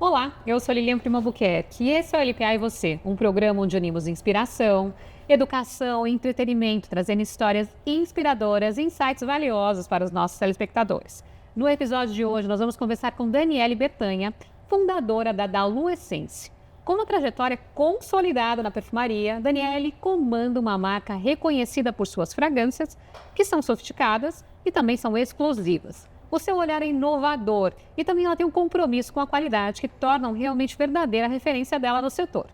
Olá, eu sou Lilian Primo Albuquerque e esse é o LPA e Você, um programa onde unimos inspiração, educação e entretenimento, trazendo histórias inspiradoras e insights valiosos para os nossos telespectadores. No episódio de hoje, nós vamos conversar com Daniele Bertanha, fundadora da Dalu Essence. Com uma trajetória consolidada na perfumaria, Daniele comanda uma marca reconhecida por suas fragrâncias, que são sofisticadas e também são exclusivas. O seu olhar é inovador e também ela tem um compromisso com a qualidade que tornam realmente verdadeira a referência dela no setor.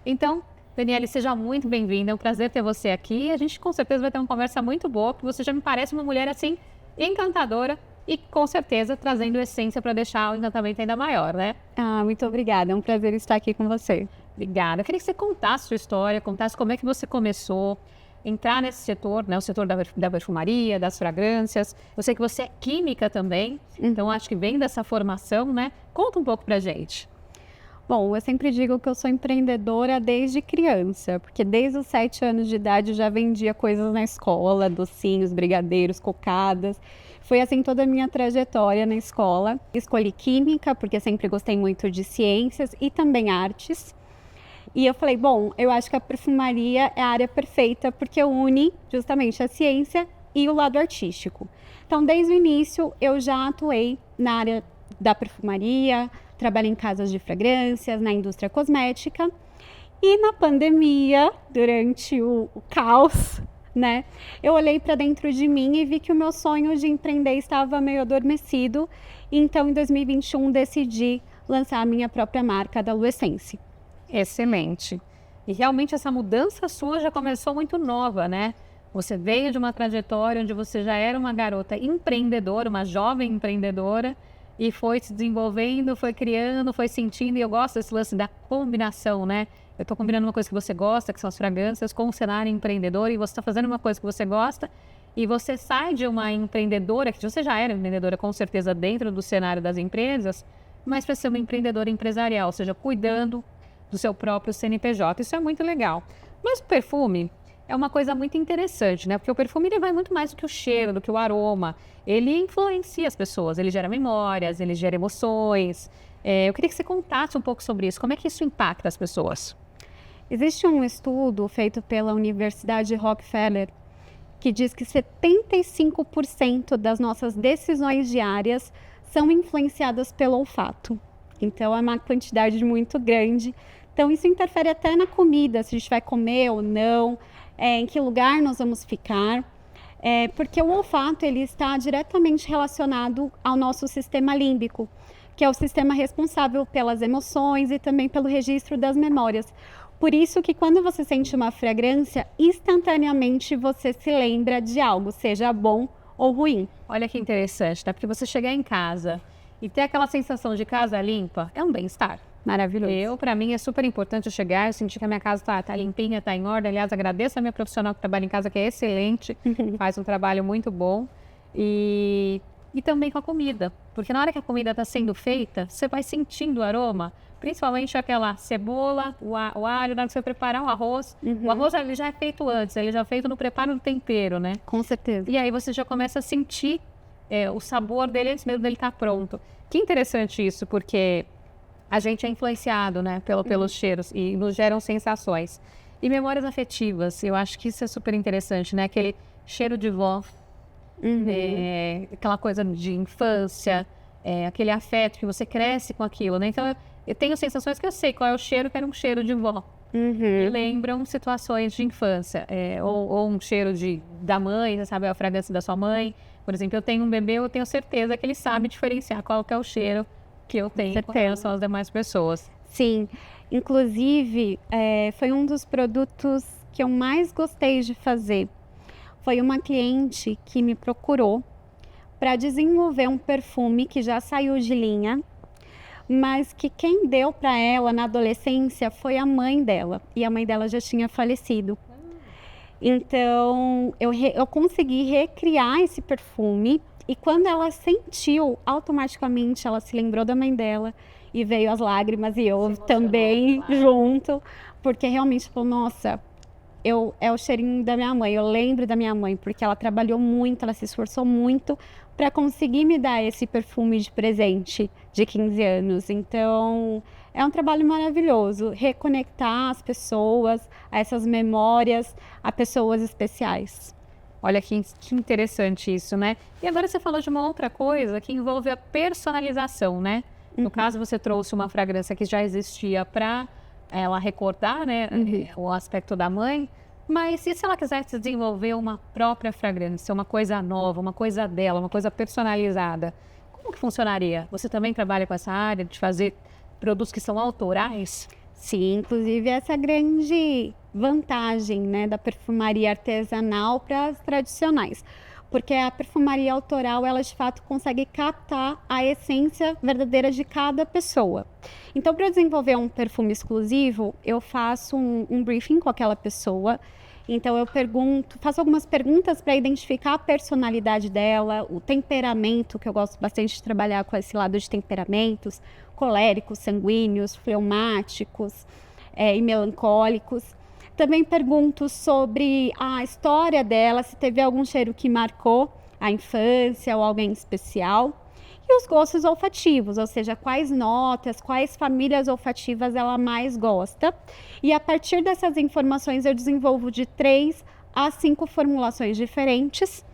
Então, Daniele, seja muito bem-vinda, é um prazer ter você aqui e a gente com certeza vai ter uma conversa muito boa, porque você já me parece uma mulher assim encantadora e com certeza trazendo essência para deixar o encantamento ainda maior, né? Muito obrigada, é um prazer estar aqui com você. Obrigada. Eu queria que você contasse a sua história, contasse como é que você começou a entrar nesse setor, né? O setor da perfumaria, das fragrâncias. Eu sei que você é química também, então acho que vem dessa formação, né? Conta um pouco pra gente. Bom, eu sempre digo que eu sou empreendedora desde criança, porque desde os 7 anos de idade eu já vendia coisas na escola, docinhos, brigadeiros, cocadas. Foi assim toda a minha trajetória na escola. Escolhi química, porque sempre gostei muito de ciências e também artes. E eu falei, bom, eu acho que a perfumaria é a área perfeita, porque une justamente a ciência e o lado artístico. Então, desde o início, eu já atuei na área da perfumaria, trabalhei em casas de fragrâncias, na indústria cosmética. E na pandemia, durante o caos, né, eu olhei para dentro de mim e vi que o meu sonho de empreender estava meio adormecido. Então, em 2021, decidi lançar a minha própria marca, da Dalu Essence. Excelente. E realmente essa mudança sua já começou muito nova, né? Você veio de uma trajetória onde você já era uma garota empreendedora, uma jovem empreendedora, e foi se desenvolvendo, foi criando, foi sentindo, e eu gosto desse lance da combinação, né? Eu estou combinando uma coisa que você gosta, que são as fragrâncias, com um cenário empreendedor, e você está fazendo uma coisa que você gosta, e você sai de uma empreendedora, que você já era empreendedora com certeza dentro do cenário das empresas, mas para ser uma empreendedora empresarial, ou seja, cuidando do seu próprio CNPJ. Isso é muito legal. Mas o perfume é uma coisa muito interessante, né? Porque o perfume ele vai muito mais do que o cheiro, do que o aroma. Ele influencia as pessoas, ele gera memórias, ele gera emoções. Eu queria que você contasse um pouco sobre isso. Como é que isso impacta as pessoas? Existe um estudo feito pela Universidade Rockefeller que diz que 75% das nossas decisões diárias são influenciadas pelo olfato. Então, é uma quantidade muito grande. Então, isso interfere até na comida, se a gente vai comer ou não, em que lugar nós vamos ficar. Porque o olfato ele está diretamente relacionado ao nosso sistema límbico, que é o sistema responsável pelas emoções e também pelo registro das memórias. Por isso que quando você sente uma fragrância, instantaneamente você se lembra de algo, seja bom ou ruim. Olha que interessante, tá? Porque você chegar em casa e ter aquela sensação de casa limpa é um bem-estar. Maravilhoso. Para mim, é super importante eu chegar e sentir que a minha casa tá limpinha, tá em ordem. Aliás, agradeço a minha profissional que trabalha em casa, que é excelente, faz um trabalho muito bom. E também com a comida, porque na hora que a comida está sendo feita, você vai sentindo o aroma, principalmente aquela cebola, o alho, na hora que você preparar o arroz. O arroz ele já é feito antes, ele já é feito no preparo do tempero, né? Com certeza. E aí você já começa a sentir o sabor dele antes mesmo dele estar pronto. Que interessante isso, porque a gente é influenciado, né, pelos cheiros e nos geram sensações. E memórias afetivas, eu acho que isso é super interessante, né? Aquele cheiro de vó, aquela coisa de infância, aquele afeto que você cresce com aquilo, né? Então, eu tenho sensações que eu sei qual é o cheiro, que era um cheiro de vó. Que lembram situações de infância, ou um cheiro da mãe, sabe, a fragrância da sua mãe. Por exemplo, eu tenho um bebê, eu tenho certeza que ele sabe diferenciar qual que é o cheiro que eu tenho com relação às demais pessoas. Sim, inclusive foi um dos produtos que eu mais gostei de fazer. Foi uma cliente que me procurou para desenvolver um perfume que já saiu de linha, mas que quem deu para ela na adolescência foi a mãe dela, e a mãe dela já tinha falecido. Então, eu consegui recriar esse perfume, e quando ela sentiu, automaticamente ela se lembrou da mãe dela, e veio as lágrimas, e eu também junto, porque realmente falou, nossa, é o cheirinho da minha mãe, eu lembro da minha mãe, porque ela trabalhou muito, ela se esforçou muito para conseguir me dar esse perfume de presente de 15 anos. Então, é um trabalho maravilhoso, reconectar as pessoas a essas memórias, a pessoas especiais. Olha que interessante isso, né? E agora você falou de uma outra coisa que envolve a personalização, né? No caso, você trouxe uma fragrância que já existia para ela recordar, né, o aspecto da mãe. Mas e se ela quisesse desenvolver uma própria fragrância, uma coisa nova, uma coisa dela, uma coisa personalizada? Como que funcionaria? Você também trabalha com essa área de fazer produtos que são autorais? Sim, inclusive essa é a grande vantagem, né, da perfumaria artesanal para as tradicionais. Porque a perfumaria autoral, ela de fato consegue captar a essência verdadeira de cada pessoa. Então, para eu desenvolver um perfume exclusivo, eu faço um briefing com aquela pessoa. Então, eu faço algumas perguntas para identificar a personalidade dela, o temperamento, que eu gosto bastante de trabalhar com esse lado de temperamentos, coléricos, sanguíneos, fleumáticos e melancólicos. Também pergunto sobre a história dela, se teve algum cheiro que marcou a infância ou alguém especial. E os gostos olfativos, ou seja, quais notas, quais famílias olfativas ela mais gosta. E a partir dessas informações eu desenvolvo de 3 a 5 formulações diferentes,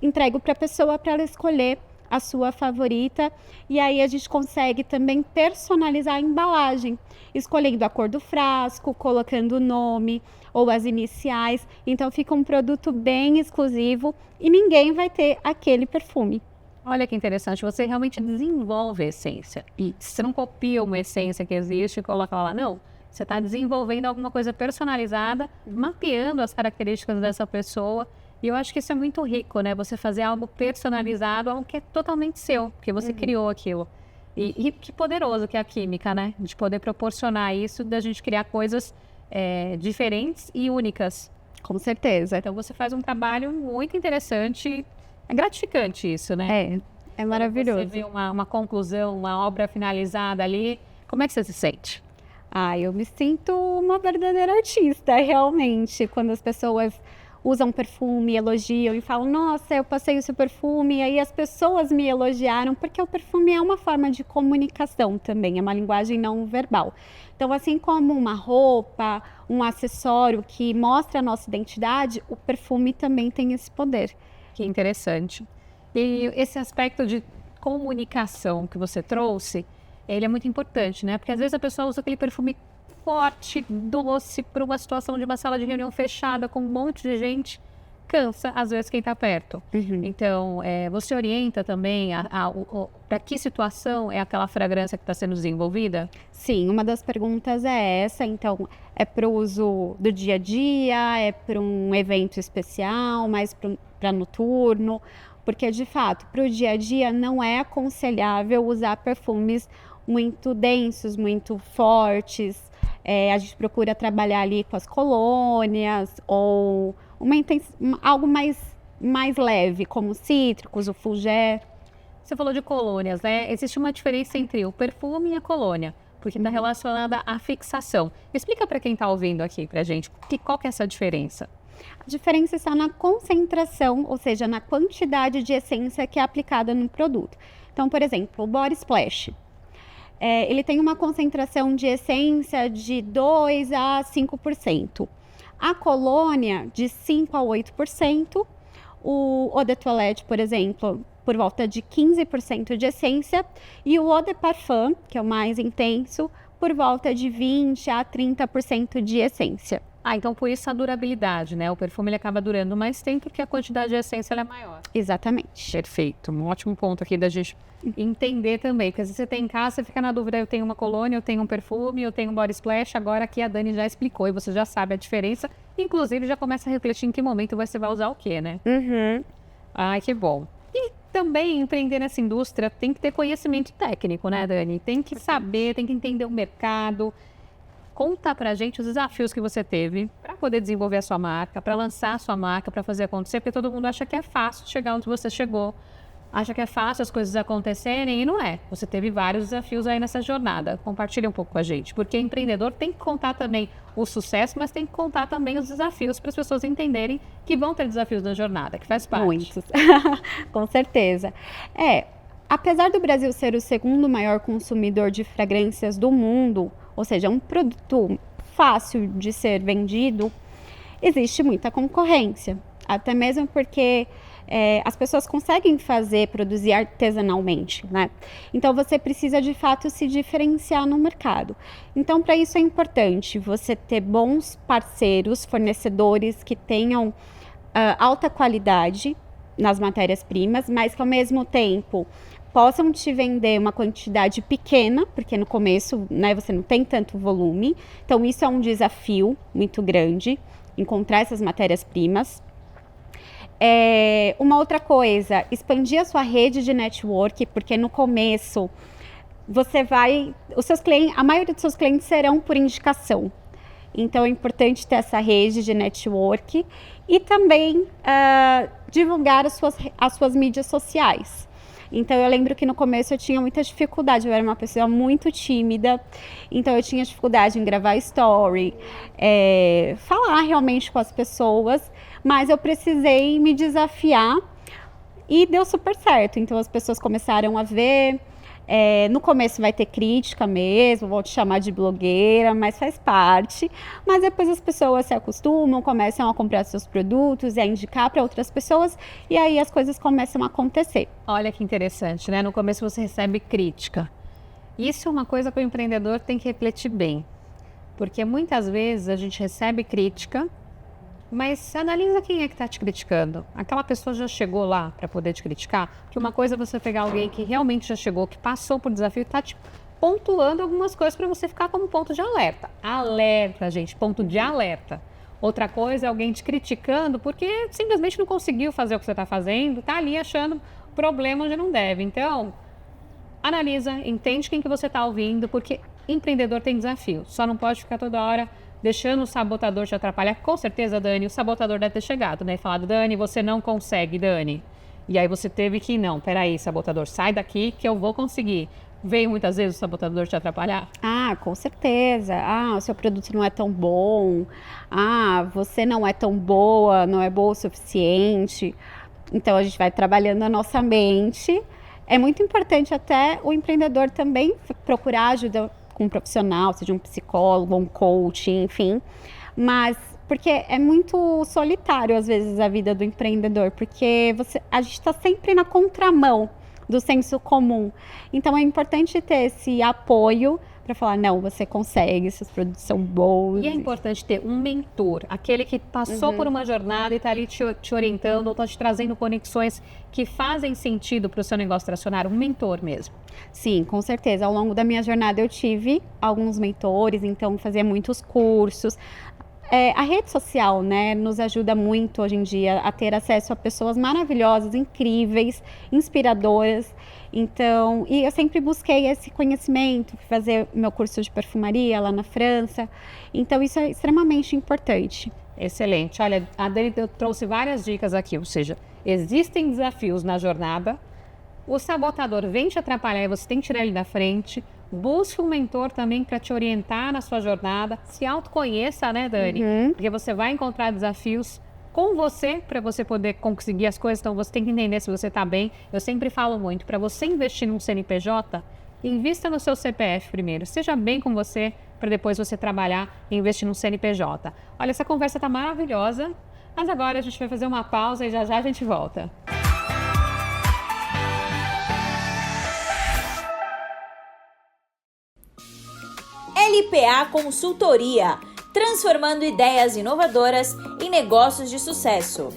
entrego para a pessoa para ela escolher a sua favorita, e aí a gente consegue também personalizar a embalagem, escolhendo a cor do frasco, colocando o nome ou as iniciais. Então fica um produto bem exclusivo e ninguém vai ter aquele perfume. Olha que interessante, você realmente desenvolve a essência. E você não copia uma essência que existe e coloca lá, não. Você está desenvolvendo alguma coisa personalizada, mapeando as características dessa pessoa. E eu acho que isso é muito rico, né? Você fazer algo personalizado, algo que é totalmente seu, porque você criou aquilo. E que poderoso que é a química, né? De poder proporcionar isso, da gente criar coisas diferentes e únicas. Com certeza. Então você faz um trabalho muito interessante. É gratificante isso, né? É maravilhoso. Você vê uma conclusão, uma obra finalizada ali. Como é que você se sente? Eu me sinto uma verdadeira artista, realmente. Quando as pessoas usam perfume, elogiam e falam, nossa, eu passei o seu perfume, e aí as pessoas me elogiaram, porque o perfume é uma forma de comunicação também, é uma linguagem não verbal. Então, assim como uma roupa, um acessório que mostra a nossa identidade, o perfume também tem esse poder. Que interessante. E esse aspecto de comunicação que você trouxe, ele é muito importante, né? Porque às vezes a pessoa usa aquele perfume forte, doce, para uma situação de uma sala de reunião fechada com um monte de gente, cansa às vezes quem está perto. Então, você orienta também para que situação é aquela fragrância que está sendo desenvolvida? Sim, uma das perguntas é essa. Então, é para o uso do dia a dia, é para um evento especial, mais para noturno, porque de fato, para o dia a dia não é aconselhável usar perfumes muito densos, muito fortes. A gente procura trabalhar ali com as colônias ou algo mais leve, como cítricos, o fougère. Você falou de colônias, né? Existe uma diferença entre o perfume e a colônia, porque está relacionada à fixação. Explica para quem está ouvindo aqui para a gente, qual que é essa diferença? A diferença está na concentração, ou seja, na quantidade de essência que é aplicada no produto. Então, por exemplo, o Body Splash. Ele tem uma concentração de essência de 2 a 5%. A colônia, de 5 a 8%. O Eau de Toilette, por exemplo, por volta de 15% de essência. E o Eau de Parfum, que é o mais intenso, por volta de 20 a 30% de essência. Então por isso a durabilidade, né? O perfume ele acaba durando mais tempo porque a quantidade de essência ela é maior. Exatamente. Perfeito. Um ótimo ponto aqui da gente entender também. Porque às vezes você tem em casa, você fica na dúvida, eu tenho uma colônia, eu tenho um perfume, eu tenho um body splash. Agora aqui a Dani já explicou e você já sabe a diferença. Inclusive já começa a refletir em que momento você vai usar o quê, né? Ai, que bom. E também empreender nessa indústria tem que ter conhecimento técnico, né, Dani? Tem que saber, tem que entender o mercado. Conta pra gente os desafios que você teve para poder desenvolver a sua marca, para lançar a sua marca, para fazer acontecer, porque todo mundo acha que é fácil chegar onde você chegou. acha que é fácil as coisas acontecerem e não é. Você teve vários desafios aí nessa jornada. Compartilha um pouco com a gente, porque empreendedor tem que contar também o sucesso, mas tem que contar também os desafios para as pessoas entenderem que vão ter desafios na jornada, que faz parte. Muitos, com certeza. Apesar do Brasil ser o segundo maior consumidor de fragrâncias do mundo, ou seja, um produto fácil de ser vendido, existe muita concorrência. Até mesmo porque as pessoas conseguem produzir artesanalmente, né? Então, você precisa, de fato, se diferenciar no mercado. Então, para isso é importante você ter bons parceiros, fornecedores que tenham alta qualidade nas matérias-primas, mas que, ao mesmo tempo, possam te vender uma quantidade pequena, porque no começo, né, você não tem tanto volume. Então, isso é um desafio muito grande, encontrar essas matérias-primas. Uma outra coisa, expandir a sua rede de network, porque no começo a maioria dos seus clientes serão por indicação. Então é importante ter essa rede de network e também divulgar as suas mídias sociais. Então eu lembro que no começo eu tinha muita dificuldade, eu era uma pessoa muito tímida, então eu tinha dificuldade em gravar story, falar realmente com as pessoas, mas eu precisei me desafiar e deu super certo. Então as pessoas começaram a ver, no começo vai ter crítica mesmo, vão te chamar de blogueira, mas faz parte. Mas depois as pessoas se acostumam, começam a comprar seus produtos e a indicar para outras pessoas, e aí as coisas começam a acontecer. Olha que interessante, né? No começo você recebe crítica. Isso é uma coisa que o empreendedor tem que refletir bem, porque muitas vezes a gente recebe crítica, mas analisa quem é que está te criticando. Aquela pessoa já chegou lá para poder te criticar? Porque uma coisa é você pegar alguém que realmente já chegou, que passou por desafio e está te pontuando algumas coisas para você ficar como ponto de alerta. Alerta, gente, ponto de alerta. Outra coisa é alguém te criticando porque simplesmente não conseguiu fazer o que você está fazendo, está ali achando problema onde não deve. Então, analisa, entende quem que você está ouvindo, porque empreendedor tem desafio. Só não pode ficar toda hora deixando o sabotador te atrapalhar. Com certeza, Dani, o sabotador deve ter chegado, né? E falado, Dani, você não consegue, Dani. E aí você teve que, não, peraí, sabotador, sai daqui que eu vou conseguir. Veio muitas vezes o sabotador te atrapalhar? Com certeza. O seu produto não é tão bom. Você não é tão boa, não é boa o suficiente. Então, a gente vai trabalhando a nossa mente. É muito importante até o empreendedor também procurar ajuda com um profissional, seja um psicólogo, um coach, enfim. Mas porque é muito solitário, às vezes, a vida do empreendedor, porque a gente está sempre na contramão do senso comum. Então, é importante ter esse apoio para falar, não, você consegue, seus produtos são bons. E é importante ter um mentor, aquele que passou por uma jornada e está ali te orientando, ou está te trazendo conexões que fazem sentido para o seu negócio tracionar, um mentor mesmo. Sim, com certeza. Ao longo da minha jornada eu tive alguns mentores, então fazia muitos cursos. A rede social, né, nos ajuda muito hoje em dia a ter acesso a pessoas maravilhosas, incríveis, inspiradoras. Então, e eu sempre busquei esse conhecimento, fazer meu curso de perfumaria lá na França. Então, isso é extremamente importante. Excelente. Olha, a Dani trouxe várias dicas aqui, ou seja, existem desafios na jornada, o sabotador vem te atrapalhar e você tem que tirar ele da frente. Busque um mentor também para te orientar na sua jornada. Se autoconheça, né, Dani? Porque você vai encontrar desafios com você para você poder conseguir as coisas. Então, você tem que entender se você está bem. Eu sempre falo muito, para você investir num CNPJ, invista no seu CPF primeiro. Seja bem com você para depois você trabalhar e investir num CNPJ. Olha, essa conversa está maravilhosa, mas agora a gente vai fazer uma pausa e já já a gente volta. LPA Consultoria, transformando ideias inovadoras em negócios de sucesso.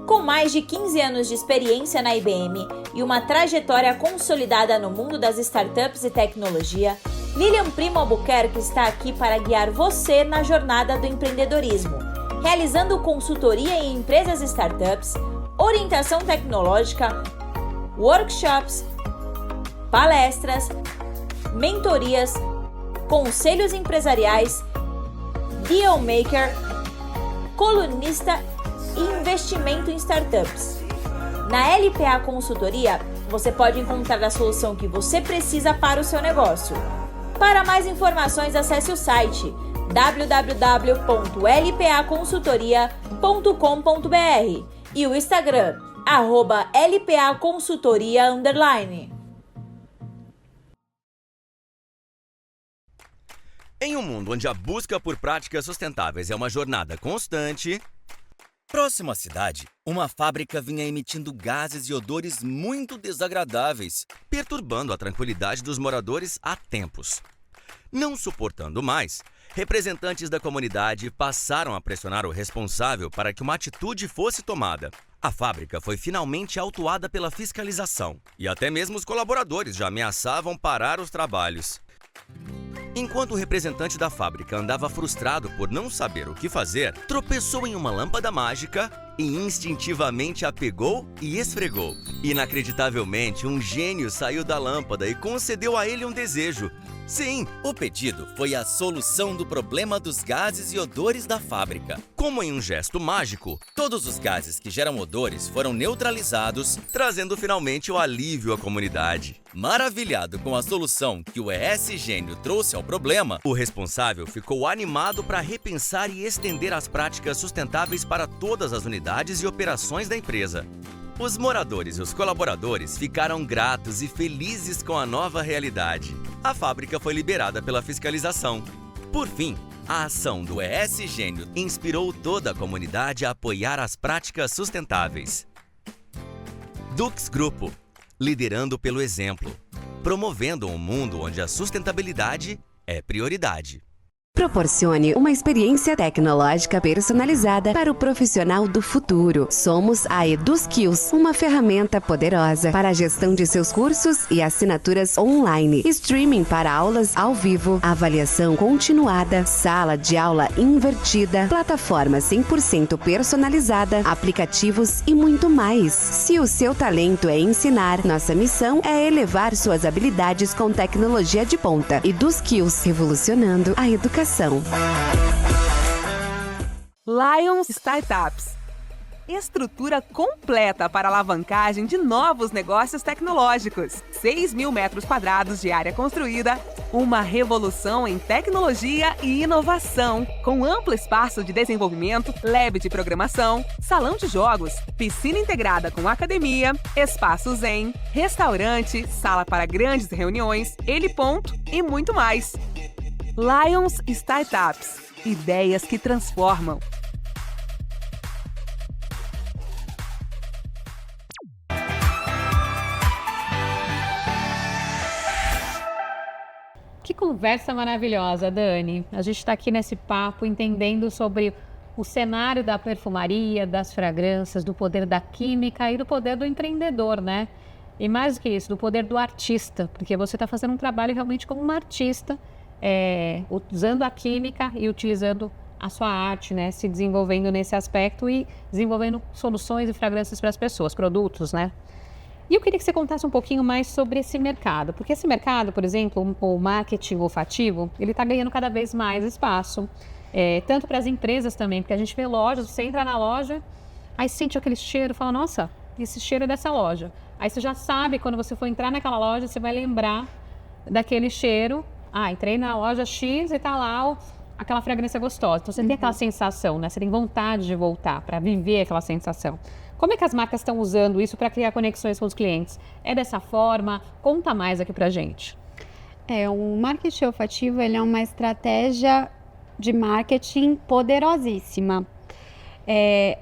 Com mais de 15 anos de experiência na IBM e uma trajetória consolidada no mundo das startups e tecnologia, Lilian Primo Albuquerque está aqui para guiar você na jornada do empreendedorismo, realizando consultoria em empresas e startups, orientação tecnológica, workshops, palestras, mentorias, conselhos empresariais, deal maker, colunista e investimento em startups. Na LPA Consultoria, você pode encontrar a solução que você precisa para o seu negócio. Para mais informações, acesse o site www.lpaconsultoria.com.br e o Instagram, @lpaconsultoria_. Em um mundo onde a busca por práticas sustentáveis é uma jornada constante, próximo à cidade, uma fábrica vinha emitindo gases e odores muito desagradáveis, perturbando a tranquilidade dos moradores há tempos. Não suportando mais, representantes da comunidade passaram a pressionar o responsável para que uma atitude fosse tomada. A fábrica foi finalmente autuada pela fiscalização e até mesmo os colaboradores já ameaçavam parar os trabalhos. Enquanto o representante da fábrica andava frustrado por não saber o que fazer, tropeçou em uma lâmpada mágica e instintivamente a pegou e esfregou. Inacreditavelmente, um gênio saiu da lâmpada e concedeu a ele um desejo. Sim, o pedido foi a solução do problema dos gases e odores da fábrica. Como em um gesto mágico, todos os gases que geram odores foram neutralizados, trazendo finalmente o alívio à comunidade. Maravilhado com a solução que o ES Gênio trouxe ao problema, o responsável ficou animado para repensar e estender as práticas sustentáveis para todas as unidades e operações da empresa. Os moradores e os colaboradores ficaram gratos e felizes com a nova realidade. A fábrica foi liberada pela fiscalização. Por fim, a ação do ES Gênio inspirou toda a comunidade a apoiar as práticas sustentáveis. Dux Grupo, liderando pelo exemplo, promovendo um mundo onde a sustentabilidade é prioridade. Proporcione uma experiência tecnológica personalizada para o profissional do futuro. Somos a EduSkills, uma ferramenta poderosa para a gestão de seus cursos e assinaturas online, streaming para aulas ao vivo, avaliação continuada, sala de aula invertida, plataforma 100% personalizada, aplicativos e muito mais. Se o seu talento é ensinar, nossa missão é elevar suas habilidades com tecnologia de ponta. EduSkills, revolucionando a educação. Lions Startups. Estrutura completa para alavancagem de novos negócios tecnológicos. 6.000 metros quadrados de área construída. Uma revolução em tecnologia e inovação. Com amplo espaço de desenvolvimento, lab de programação, salão de jogos, piscina integrada com academia, espaço zen, restaurante, sala para grandes reuniões, heliponto e muito mais. Lions Startups. Ideias que transformam. Que conversa maravilhosa, Dani. A gente está aqui nesse papo entendendo sobre o cenário da perfumaria, das fragrâncias, do poder da química e do poder do empreendedor, né? E mais do que isso, do poder do artista, porque você está fazendo um trabalho realmente como uma artista, usando a química e utilizando a sua arte, né? Se desenvolvendo nesse aspecto e desenvolvendo soluções e fragrâncias para as pessoas, produtos, né? E eu queria que você contasse um pouquinho mais sobre esse mercado, porque esse mercado, por exemplo, o marketing olfativo, ele está ganhando cada vez mais espaço, tanto para as empresas também, porque a gente vê lojas, você entra na loja, aí sente aquele cheiro, fala, nossa, esse cheiro é dessa loja. Aí você já sabe, quando você for entrar naquela loja, você vai lembrar daquele cheiro. Ah, entrei na loja X e tá lá aquela fragrância gostosa. Então você tem aquela sensação, né? Você tem vontade de voltar para viver aquela sensação. Como é que as marcas estão usando isso para criar conexões com os clientes? É dessa forma? Conta mais aqui pra gente. O marketing olfativo, ele é uma estratégia de marketing poderosíssima.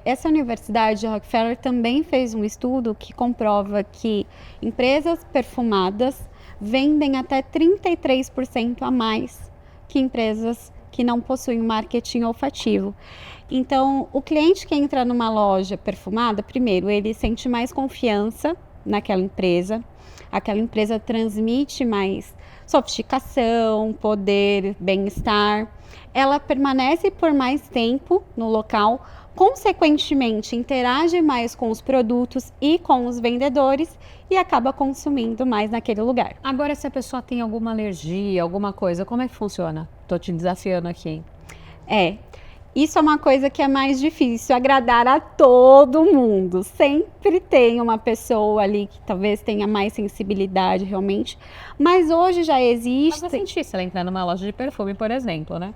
Essa universidade, Rockefeller, também fez um estudo que comprova que empresas perfumadas vendem até 33% a mais que empresas que não possuem marketing olfativo. Então, o cliente que entra numa loja perfumada, primeiro, ele sente mais confiança naquela empresa, aquela empresa transmite mais sofisticação, poder, bem-estar, ela permanece por mais tempo no local, consequentemente interage mais com os produtos e com os vendedores e acaba consumindo mais naquele lugar. Agora, se a pessoa tem alguma alergia, alguma coisa, como é que funciona? Estou te desafiando aqui. Isso é uma coisa que é mais difícil, agradar a todo mundo. Sempre tem uma pessoa ali que talvez tenha mais sensibilidade realmente, mas hoje já Mas existe. vai sentir se ela entrar numa loja de perfume, por exemplo, né?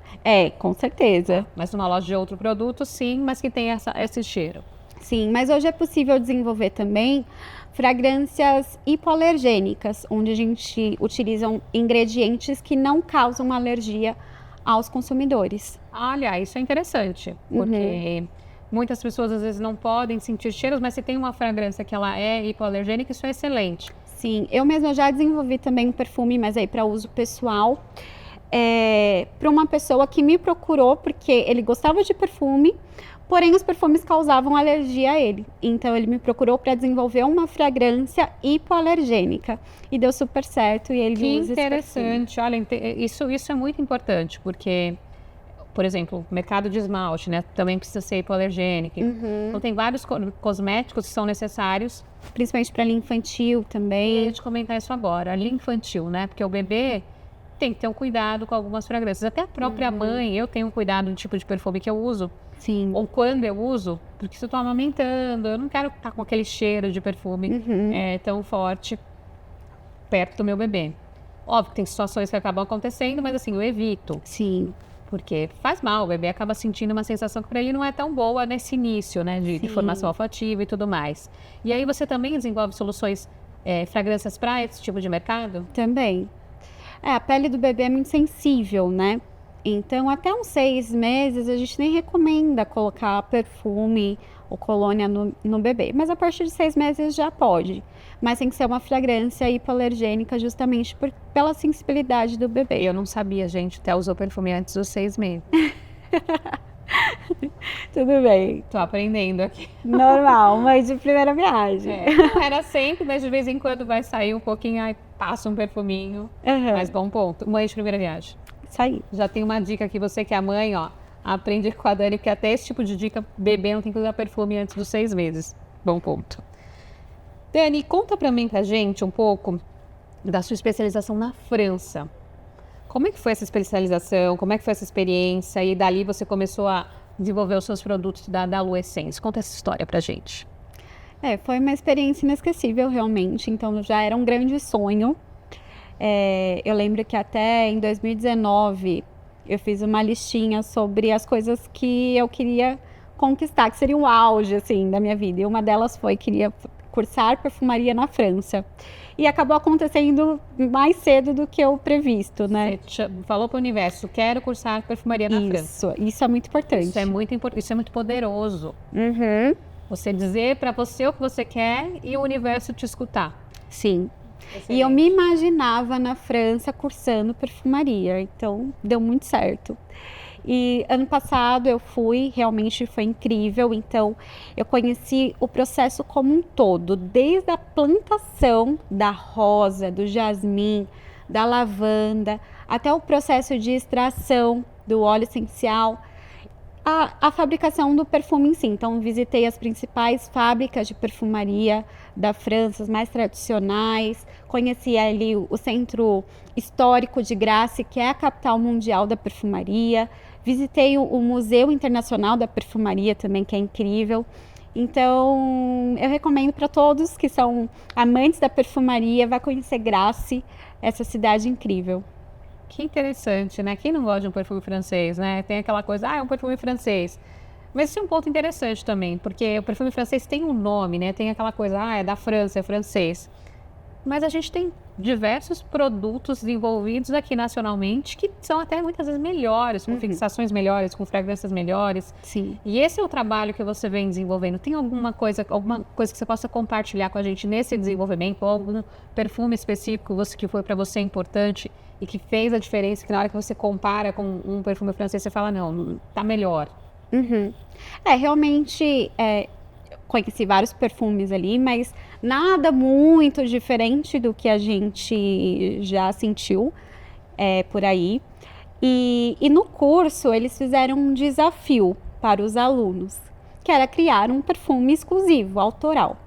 Com certeza. Mas numa loja de outro produto, sim, mas que tem esse cheiro. Sim, mas hoje é possível desenvolver também fragrâncias hipoalergênicas, onde a gente utiliza ingredientes que não causam alergia aos consumidores. Olha, isso é interessante, porque muitas pessoas às vezes não podem sentir cheiros, mas se tem uma fragrância que ela é hipoalergênica, isso é excelente. Sim, eu mesma já desenvolvi também um perfume, mas aí para uso pessoal, para uma pessoa que me procurou porque ele gostava de perfume, porém os perfumes causavam alergia a ele. Então ele me procurou para desenvolver uma fragrância hipoalergênica e deu super certo e ele Que usa esse perfume. interessante, olha, isso é muito importante, porque, por exemplo, o mercado de esmalte, né, também precisa ser hipoalergênico. Então tem vários cosméticos que são necessários. Principalmente para linha infantil E eu também. ia te comentar isso agora, a linha infantil, né, porque o bebê tem que ter um cuidado com algumas fragrâncias. Até a própria mãe, eu tenho um cuidado no tipo de perfume que eu uso, Sim. ou quando eu uso, porque se eu tô amamentando, eu não quero estar com aquele cheiro de perfume tão forte perto do meu bebê. Óbvio que tem situações que acabam acontecendo, mas assim, eu evito, Sim. porque faz mal, o bebê acaba sentindo uma sensação que para ele não é tão boa nesse início, né, de formação olfativa e tudo mais. E aí você também desenvolve soluções, fragrâncias para esse tipo de mercado? Também. A pele do bebê é muito sensível, né? Então, até uns 6 meses, a gente nem recomenda colocar perfume ou colônia no bebê. Mas a partir de 6 meses já pode. Mas tem que ser uma fragrância hipoalergênica justamente pela sensibilidade do bebê. Eu não sabia, gente, até usou perfume antes dos 6 meses. Tudo bem. Tô aprendendo aqui. Normal, mas de primeira viagem. Não era sempre, mas de vez em quando vai sair um pouquinho, aí passa um perfuminho. Mas bom ponto. Mãe de primeira viagem. Isso aí. Já tem uma dica aqui, você que é mãe, ó, aprende com a Dani, que até esse tipo de dica, bebê não tem que usar perfume antes dos 6 meses. Bom ponto. Dani, conta pra gente um pouco da sua especialização na França. Como é que foi essa especialização? Como é que foi essa experiência? E dali você começou a desenvolver os seus produtos da Lu Essence. Conta essa história pra gente. Foi uma experiência inesquecível, realmente. Então, já era um grande sonho. Eu lembro que até em 2019 eu fiz uma listinha sobre as coisas que eu queria conquistar, que seria o auge, assim, da minha vida. E uma delas foi que queria cursar perfumaria na França. E acabou acontecendo mais cedo do que o previsto, né? Você falou para o universo, quero cursar perfumaria na França. Isso é muito importante. Isso é muito importante, isso é muito poderoso. Você dizer para você o que você quer e o universo te escutar. Sim. E eu me imaginava na França cursando perfumaria, então deu muito certo. E ano passado eu fui, realmente foi incrível, então eu conheci o processo como um todo, desde a plantação da rosa, do jasmim, da lavanda, até o processo de extração do óleo essencial, a fabricação do perfume em si. Então visitei as principais fábricas de perfumaria da França, as mais tradicionais, conheci ali o Centro Histórico de Grasse, que é a capital mundial da perfumaria, visitei o Museu Internacional da Perfumaria também, que é incrível. Então eu recomendo para todos que são amantes da perfumaria, vá conhecer Grasse, essa cidade incrível. Que interessante, né? Quem não gosta de um perfume francês, né? Tem aquela coisa, é um perfume francês. Mas isso é um ponto interessante também, porque o perfume francês tem um nome, né? Tem aquela coisa, é da França, é francês. Mas a gente tem diversos produtos desenvolvidos aqui nacionalmente que são até muitas vezes melhores, com fixações melhores, com fragrâncias melhores. Sim. E esse é o trabalho que você vem desenvolvendo. Tem alguma coisa que você possa compartilhar com a gente nesse desenvolvimento? Ou algum perfume específico que foi para você importante e que fez a diferença, que na hora que você compara com um perfume francês, você fala, não, tá melhor. Realmente, conheci vários perfumes ali, mas nada muito diferente do que a gente já sentiu por aí. E no curso, eles fizeram um desafio para os alunos, que era criar um perfume exclusivo, autoral.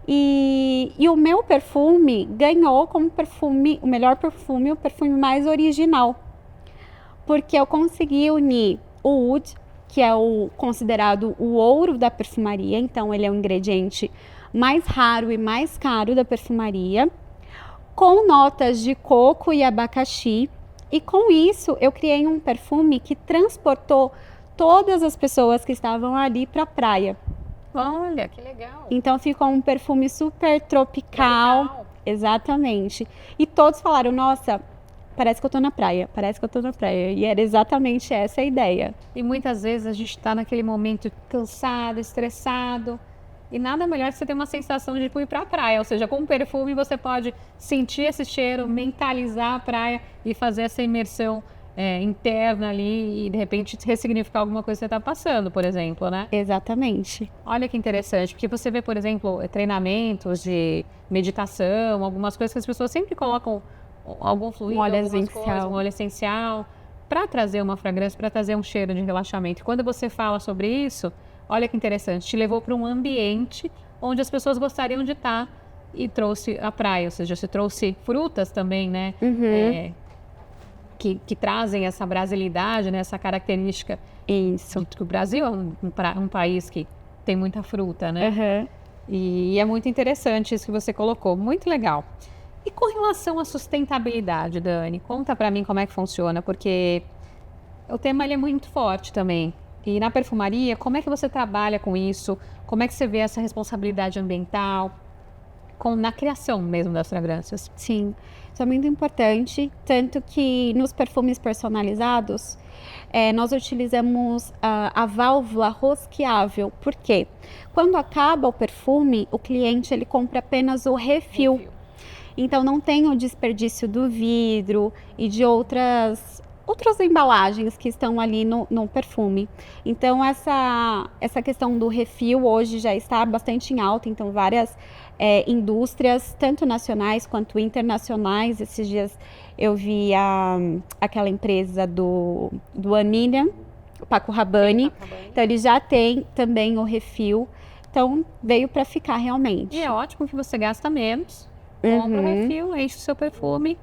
E o meu perfume ganhou como perfume, o melhor perfume, o perfume mais original. Porque eu consegui unir o oud, que é considerado o ouro da perfumaria, então ele é o ingrediente mais raro e mais caro da perfumaria, com notas de coco e abacaxi. E com isso eu criei um perfume que transportou todas as pessoas que estavam ali para a praia. Olha, que legal. Então ficou um perfume super tropical. Exatamente. E todos falaram, nossa, parece que eu tô na praia, parece que eu tô na praia. E era exatamente essa a ideia. E muitas vezes a gente está naquele momento cansado, estressado. E nada melhor que você ter uma sensação de ir para a praia. Ou seja, com um perfume você pode sentir esse cheiro, mentalizar a praia e fazer essa imersão interna ali e de repente ressignificar alguma coisa que você está passando, por exemplo, né? Exatamente. Olha que interessante, porque você vê, por exemplo, treinamentos de meditação, algumas coisas que as pessoas sempre colocam algum fluido, Um óleo essencial. um óleo essencial, para trazer uma fragrância, para trazer um cheiro de relaxamento. Quando você fala sobre isso, olha que interessante, te levou para um ambiente onde as pessoas gostariam de estar e trouxe a praia, ou seja, você trouxe frutas também, né? Que trazem essa brasilidade, né? Essa característica. Isso. Que o Brasil é um país que tem muita fruta, né? Uhum. E é muito interessante isso que você colocou, muito legal. E com relação à sustentabilidade, Dani, conta para mim como é que funciona, porque o tema ele é muito forte também. E na perfumaria, como é que você trabalha com isso? Como é que você vê essa responsabilidade ambiental na criação mesmo das fragrâncias? Sim, isso é muito importante, tanto que nos perfumes personalizados, nós utilizamos a válvula rosqueável. Por quê? Quando acaba o perfume, o cliente ele compra apenas o refil. Então não tem o desperdício do vidro e de outras embalagens que estão ali no perfume. Então essa questão do refil hoje já está bastante em alta, então várias indústrias, tanto nacionais quanto internacionais. Esses dias eu vi aquela empresa do Anilha, o Paco Rabanne. Então ele já tem também o refil, então veio para ficar realmente. E é ótimo que você gasta menos, compra o refil, enche o seu perfume.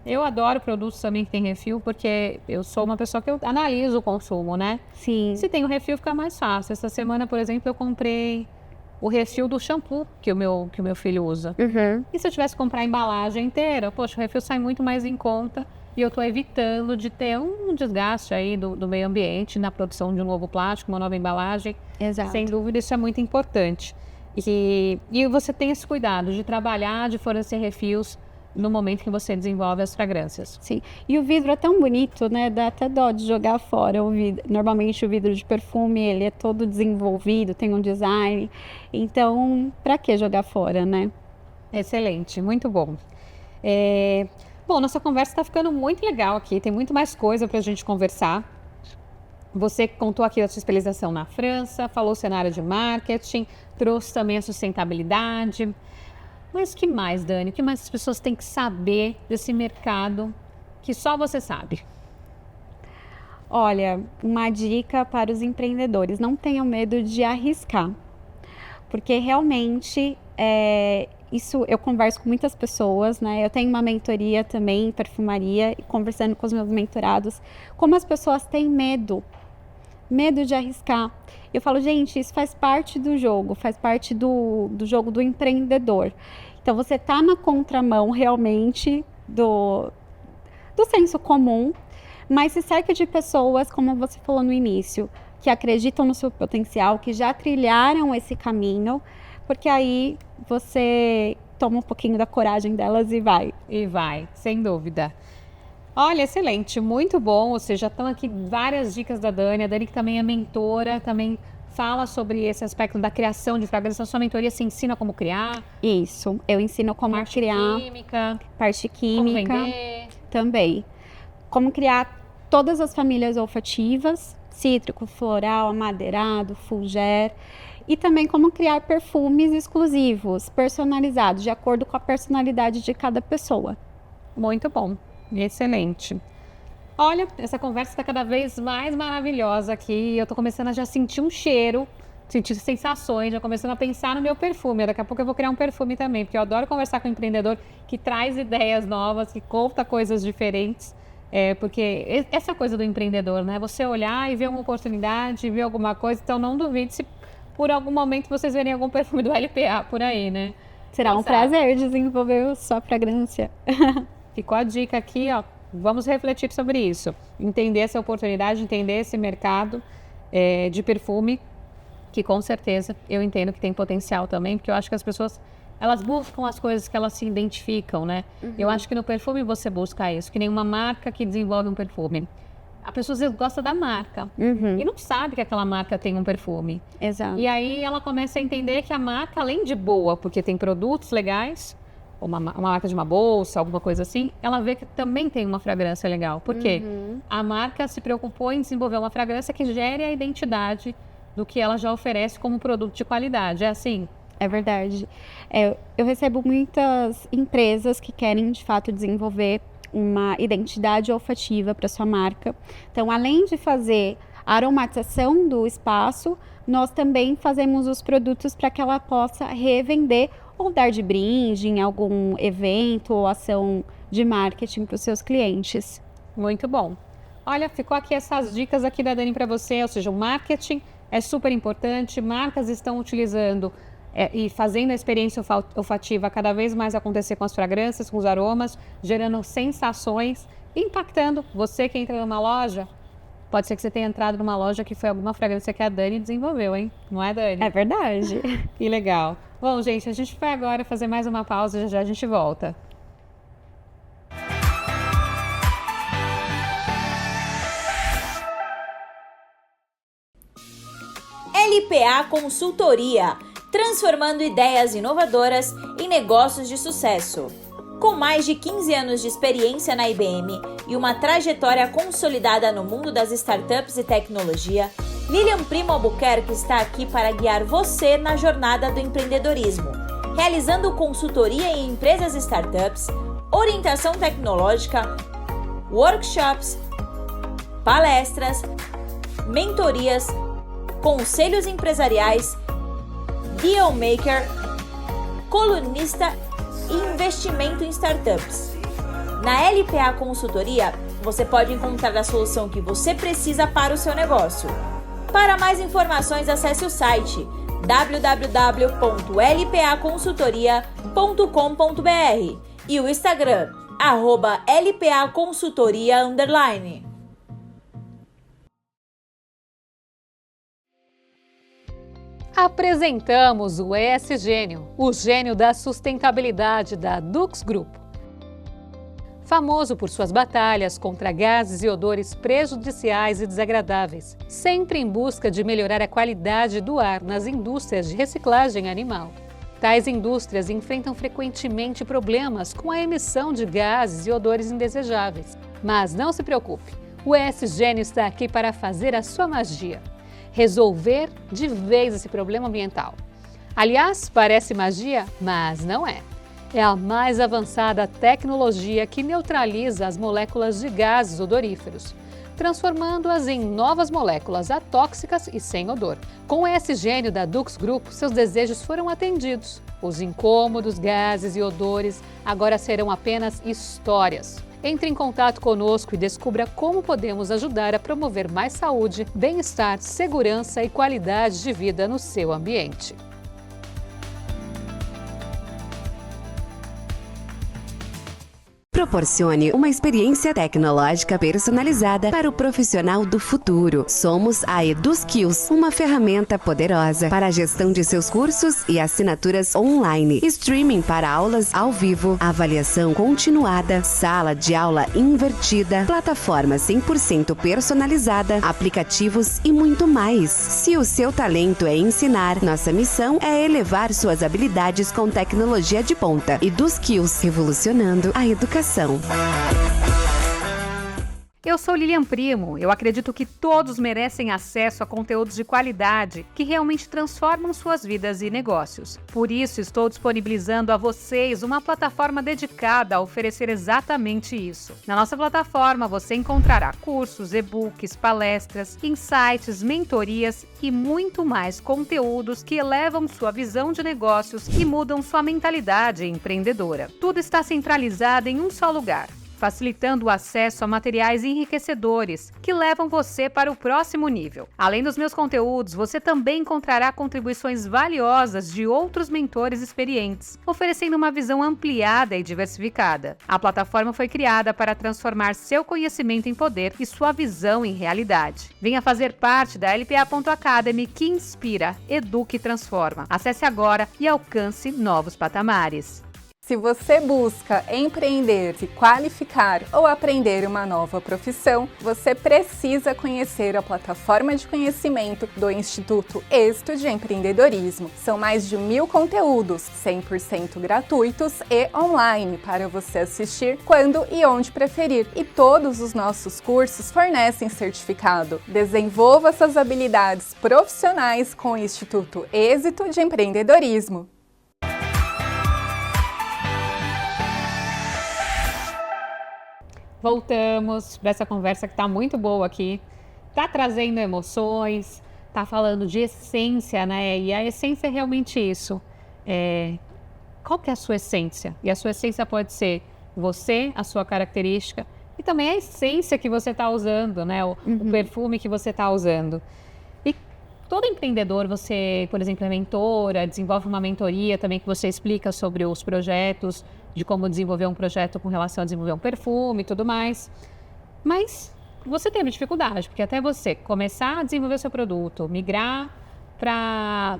Eu adoro produtos também que tem refil, porque eu sou uma pessoa que eu analiso o consumo, né? Sim. Se tem o refil, fica mais fácil. Essa semana, por exemplo, eu comprei o refil do shampoo que o meu filho usa. E se eu tivesse que comprar a embalagem inteira, poxa, o refil sai muito mais em conta e eu estou evitando de ter um desgaste aí do meio ambiente na produção de um novo plástico, uma nova embalagem. Exato. Sem dúvida, isso é muito importante. E você tem esse cuidado de trabalhar, de fornecer refis no momento que você desenvolve as fragrâncias. Sim, e o vidro é tão bonito, né? Dá até dó de jogar fora o vidro. Normalmente o vidro de perfume, ele é todo desenvolvido, tem um design. Então, para que jogar fora, né? Excelente, muito bom. Bom, nossa conversa está ficando muito legal aqui, tem muito mais coisa para a gente conversar. Você contou aqui a sua especialização na França, falou o cenário de marketing, trouxe também a sustentabilidade. Mas o que mais, Dani? O que mais as pessoas têm que saber desse mercado que só você sabe? Olha, uma dica para os empreendedores: não tenham medo de arriscar. Porque realmente, isso eu converso com muitas pessoas, né? Eu tenho uma mentoria também em perfumaria, e conversando com os meus mentorados, como as pessoas têm medo de arriscar. Eu falo, gente, isso faz parte do jogo, faz parte do jogo do empreendedor. Então, você está na contramão realmente do senso comum, mas se cerca de pessoas, como você falou no início, que acreditam no seu potencial, que já trilharam esse caminho, porque aí você toma um pouquinho da coragem delas e vai. E vai, sem dúvida. Olha, excelente, muito bom. Ou seja, estão aqui várias dicas da Dani. A Dani que também é mentora, também fala sobre esse aspecto da criação de fragrância. A sua mentoria se ensina como criar? Isso, eu ensino como criar. Parte química. Como vender. Também. Como criar todas as famílias olfativas, cítrico, floral, amadeirado, fulger. E também como criar perfumes exclusivos, personalizados, de acordo com a personalidade de cada pessoa. Muito bom. Excelente. Olha, essa conversa está cada vez mais maravilhosa aqui. Eu estou começando a já sentir um cheiro, sentir sensações, já começando a pensar no meu perfume. Daqui a pouco eu vou criar um perfume também, porque eu adoro conversar com um empreendedor que traz ideias novas, que conta coisas diferentes. Porque essa coisa do empreendedor, né? Você olhar e ver uma oportunidade, ver alguma coisa. Então, não duvide se por algum momento vocês verem algum perfume do LPA por aí, né? Será um prazer desenvolver sua fragrância. Ficou a dica aqui, ó. Vamos refletir sobre isso. Entender essa oportunidade, entender esse mercado de perfume, que com certeza eu entendo que tem potencial também, porque eu acho que as pessoas, elas buscam as coisas que elas se identificam, né? Eu acho que no perfume você busca isso, que nem uma marca que desenvolve um perfume. A pessoa às vezes gosta da marca e não sabe que aquela marca tem um perfume. Exato. E aí ela começa a entender que a marca, além de boa, porque tem produtos legais, uma marca de uma bolsa, alguma coisa assim, ela vê que também tem uma fragrância legal. Por quê? A marca se preocupou em desenvolver uma fragrância que gere a identidade do que ela já oferece como produto de qualidade. É assim? É verdade. Eu recebo muitas empresas que querem, de fato, desenvolver uma identidade olfativa para sua marca. Então, além de fazer a aromatização do espaço, nós também fazemos os produtos para que ela possa revender ou dar de brinde em algum evento ou ação de marketing para os seus clientes. Muito bom. Olha, ficou aqui essas dicas aqui da Dani para você, ou seja, o marketing é super importante, marcas estão utilizando e fazendo a experiência olfativa cada vez mais acontecer com as fragrâncias, com os aromas, gerando sensações, impactando você que entra numa loja. Pode ser que você tenha entrado numa loja que foi alguma fragrância que a Dani desenvolveu, hein? Não é, Dani? É verdade. Que legal. Bom, gente, a gente vai agora fazer mais uma pausa, já a gente volta. LPA Consultoria, transformando ideias inovadoras em negócios de sucesso. Com mais de 15 anos de experiência na IBM e uma trajetória consolidada no mundo das startups e tecnologia, Lilian Primo Albuquerque está aqui para guiar você na jornada do empreendedorismo, realizando consultoria em empresas e startups, orientação tecnológica, workshops, palestras, mentorias, conselhos empresariais, deal maker, colunista e investimento em startups. Na LPA Consultoria, você pode encontrar a solução que você precisa para o seu negócio. Para mais informações, acesse o site www.lpaconsultoria.com.br e o Instagram, @LPAconsultoria_. Apresentamos o ESGênio, o gênio da sustentabilidade da Dux Grupo. Famoso por suas batalhas contra gases e odores prejudiciais e desagradáveis, sempre em busca de melhorar a qualidade do ar nas indústrias de reciclagem animal. Tais indústrias enfrentam frequentemente problemas com a emissão de gases e odores indesejáveis. Mas não se preocupe, o ESGênio está aqui para fazer a sua magia. Resolver de vez esse problema ambiental. Aliás, parece magia, mas não é. É a mais avançada tecnologia que neutraliza as moléculas de gases odoríferos, transformando-as em novas moléculas atóxicas e sem odor. Com o ESGênio da Dux Group, seus desejos foram atendidos. Os incômodos, gases e odores agora serão apenas histórias. Entre em contato conosco e descubra como podemos ajudar a promover mais saúde, bem-estar, segurança e qualidade de vida no seu ambiente. Proporcione uma experiência tecnológica personalizada para o profissional do futuro. Somos a EduSkills, uma ferramenta poderosa para a gestão de seus cursos e assinaturas online, streaming para aulas ao vivo, avaliação continuada, sala de aula invertida, plataforma 100% personalizada, aplicativos e muito mais. Se o seu talento é ensinar, nossa missão é elevar suas habilidades com tecnologia de ponta. EduSkills, revolucionando a educação. Eu sou Lilian Primo. Eu acredito que todos merecem acesso a conteúdos de qualidade que realmente transformam suas vidas e negócios. Por isso, estou disponibilizando a vocês uma plataforma dedicada a oferecer exatamente isso. Na nossa plataforma, você encontrará cursos, e-books, palestras, insights, mentorias e muito mais conteúdos que elevam sua visão de negócios e mudam sua mentalidade empreendedora. Tudo está centralizado em um só lugar. facilitando o acesso a materiais enriquecedores que levam você para o próximo nível. Além dos meus conteúdos, você também encontrará contribuições valiosas de outros mentores experientes, oferecendo uma visão ampliada e diversificada. A plataforma foi criada para transformar seu conhecimento em poder e sua visão em realidade. Venha fazer parte da LPA.Academy, que inspira, educa e transforma. Acesse agora e alcance novos patamares. Se você busca empreender, se qualificar ou aprender uma nova profissão, você precisa conhecer a plataforma de conhecimento do Instituto Êxito de Empreendedorismo. São mais de 1000 conteúdos, 100% gratuitos e online, para você assistir quando e onde preferir. E todos os nossos cursos fornecem certificado. Desenvolva suas habilidades profissionais com o Instituto Êxito de Empreendedorismo. Voltamos para essa conversa que está muito boa aqui. Está trazendo emoções, está falando de essência, né? E a essência é realmente isso. Qual que é a sua essência? E a sua essência pode ser você, a sua característica, e também a essência que você está usando, né? O perfume que você está usando. E todo empreendedor, você, por exemplo, é mentora, desenvolve uma mentoria também que você explica sobre os projetos, de como desenvolver um projeto com relação a desenvolver um perfume e tudo mais. Mas você teve dificuldade, porque até você começar a desenvolver seu produto, migrar para